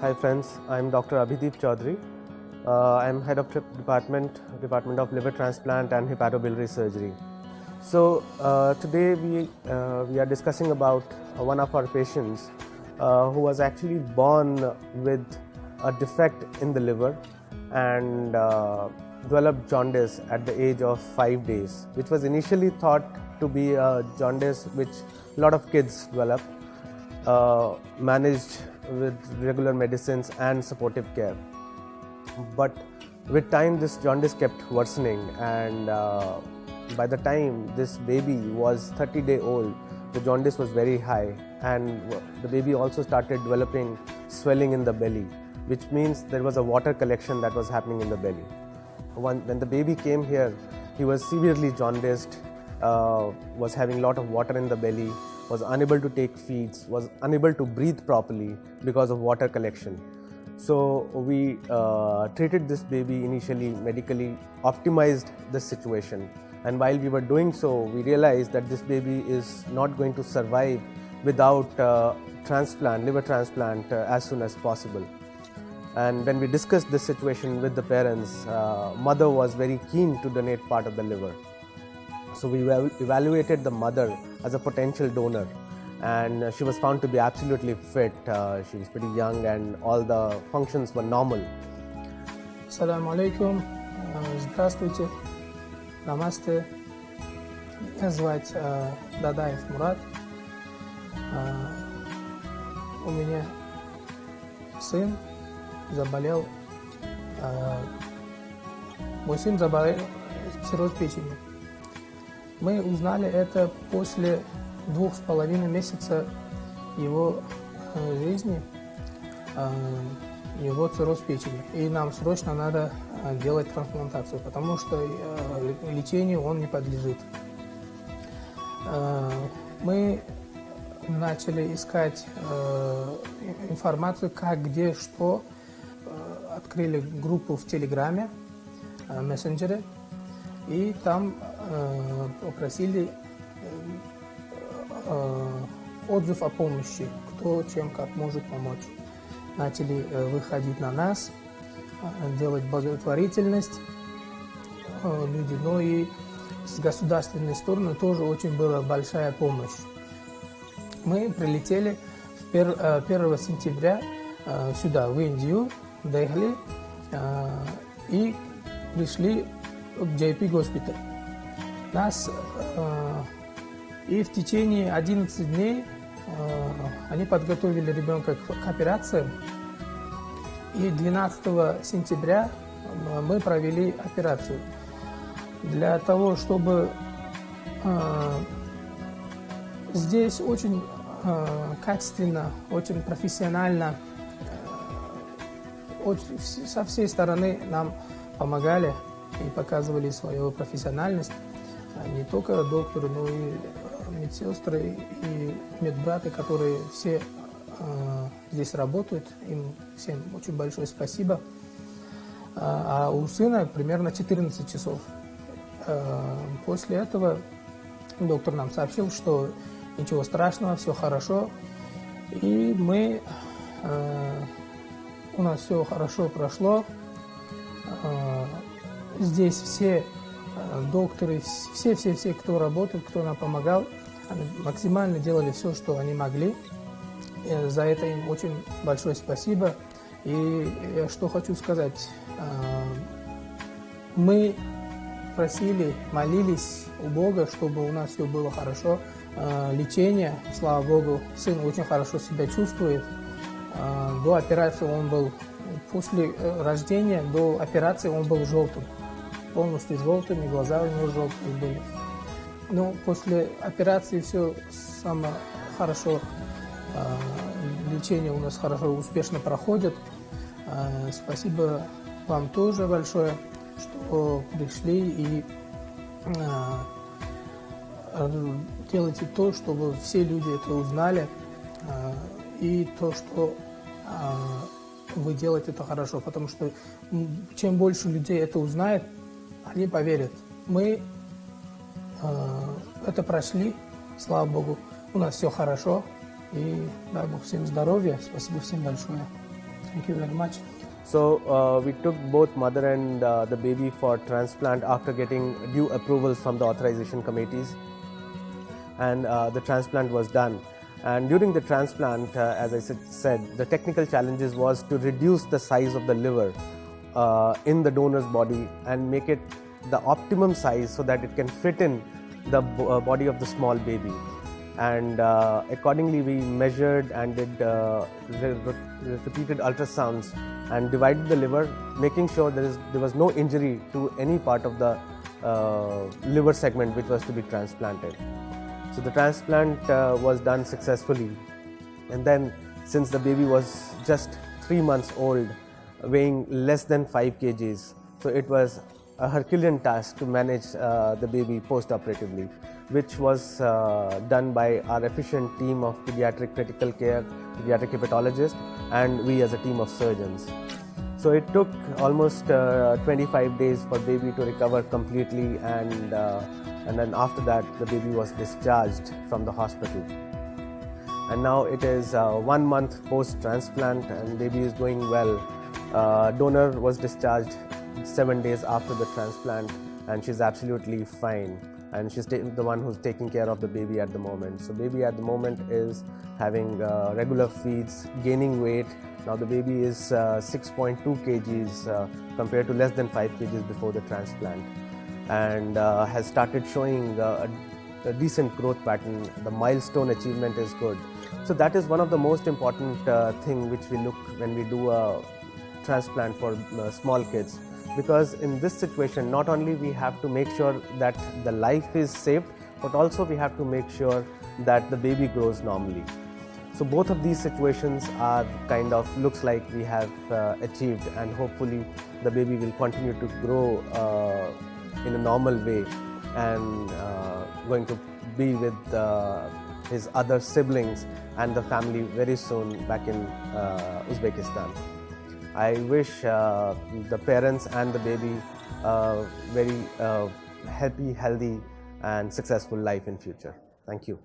Hi friends, I'm Dr. Abhideep Chaudhary. I'm head of Department of Liver Transplant and Hepatobiliary Surgery. So today we are discussing about one of our patients who was actually born with a defect in the liver and developed jaundice at the age of 5 days, which was initially thought to be a jaundice which a lot of kids develop, managed with regular medicines and supportive care. But with time this jaundice kept worsening, and by the time this baby was 30 days old, the jaundice was very high, and the baby also started developing swelling in the belly, which means there was a water collection that was happening in the belly. When the baby came here, he was severely jaundiced, was having a lot of water in the belly, was unable to take feeds, was unable to breathe properly because of water collection. So we treated this baby initially medically, optimized the situation, and while we were doing so, we realized that this baby is not going to survive without liver transplant as soon as possible. And when we discussed this situation with the parents, mother was very keen to donate part of the liver. So we evaluated the mother as a potential donor, and she was found to be absolutely fit. She was pretty young and all the functions were normal. Ассаламу алейкум, здравствуйте, намасте. Меня звать Дадаев Мурат. У меня сын заболел, мой сын заболел цирроз печени. Мы узнали это после 2,5 месяца его жизни, его цирроз печени. И нам срочно надо делать трансплантацию, потому что лечению он не подлежит. Мы начали искать информацию, как, где, что. Открыли группу в Телеграме, мессенджере, и там попросили отзыв о помощи, кто чем как может помочь. Начали выходить на нас, делать благотворительность люди, но и с государственной стороны тоже очень была большая помощь. Мы прилетели 1 сентября сюда, в Индию, доехали и пришли к JP госпиталь. Нас и в течение 11 дней они подготовили ребенка к операции. И 12 сентября мы провели операцию. Для того, чтобы здесь очень качественно, очень профессионально, со всей стороны нам помогали и показывали свою профессиональность. Не только докторы, но и медсестры и медбраты, которые все здесь работают. Им всем очень большое спасибо. А у сына примерно 14 часов. После этого доктор нам сообщил, что ничего страшного, все хорошо. И у нас все хорошо прошло. Здесь все докторы, все, кто работал, кто нам помогал, максимально делали все, что они могли. За это им очень большое спасибо. И я что хочу сказать. Мы просили, молились у Бога, чтобы у нас все было хорошо. Лечение, слава Богу, сын очень хорошо себя чувствует. До операции он был, после рождения до операции он был желтым, полностью желтым, и глаза у него желтые были. Но после операции все самое хорошо, лечение у нас хорошо, успешно проходит. Спасибо вам тоже большое, что пришли и делайте то, чтобы все люди это узнали, и то, что вы делаете это хорошо, потому что чем больше людей это узнает, они поверят. Мы это прошли, слава Богу, у нас все хорошо, и дай Бог всем здоровья, спасибо всем большое. Thank you very much. So we took both mother and the baby for transplant after getting due approvals from the authorization committees, and the transplant was done. And during the transplant, as I said, the technical challenges was to reduce the size of the liver in the donor's body and make it the optimum size so that it can fit in the body of the small baby. And accordingly, we measured and did repeated ultrasounds and divided the liver, making sure there was no injury to any part of the liver segment which was to be transplanted. So the transplant was done successfully, and then since the baby was just 3 months old, weighing less than 5 kgs, so it was a Herculean task to manage the baby post-operatively, which was done by our efficient team of pediatric critical care, pediatric hepatologists, and we as a team of surgeons. So it took almost 25 days for baby to recover completely, and then after that the baby was discharged from the hospital. And now it is 1 month post-transplant and baby is doing well. Donor was discharged 7 days after the transplant and she's absolutely fine, and she's the one who's taking care of the baby at the moment. So baby at the moment is having regular feeds, gaining weight. Now the baby is 6.2 kgs compared to less than 5 kgs before the transplant, and has started showing a decent growth pattern. The milestone achievement is good. So that is one of the most important thing which we look when we do a transplant for small kids, because in this situation not only we have to make sure that the life is saved, but also we have to make sure that the baby grows normally. So both of these situations are kind of looks like we have achieved, and hopefully the baby will continue to grow in a normal way and going to be with his other siblings and the family very soon back in Uzbekistan. I wish the parents and the baby very happy, healthy and successful life in future. Thank you.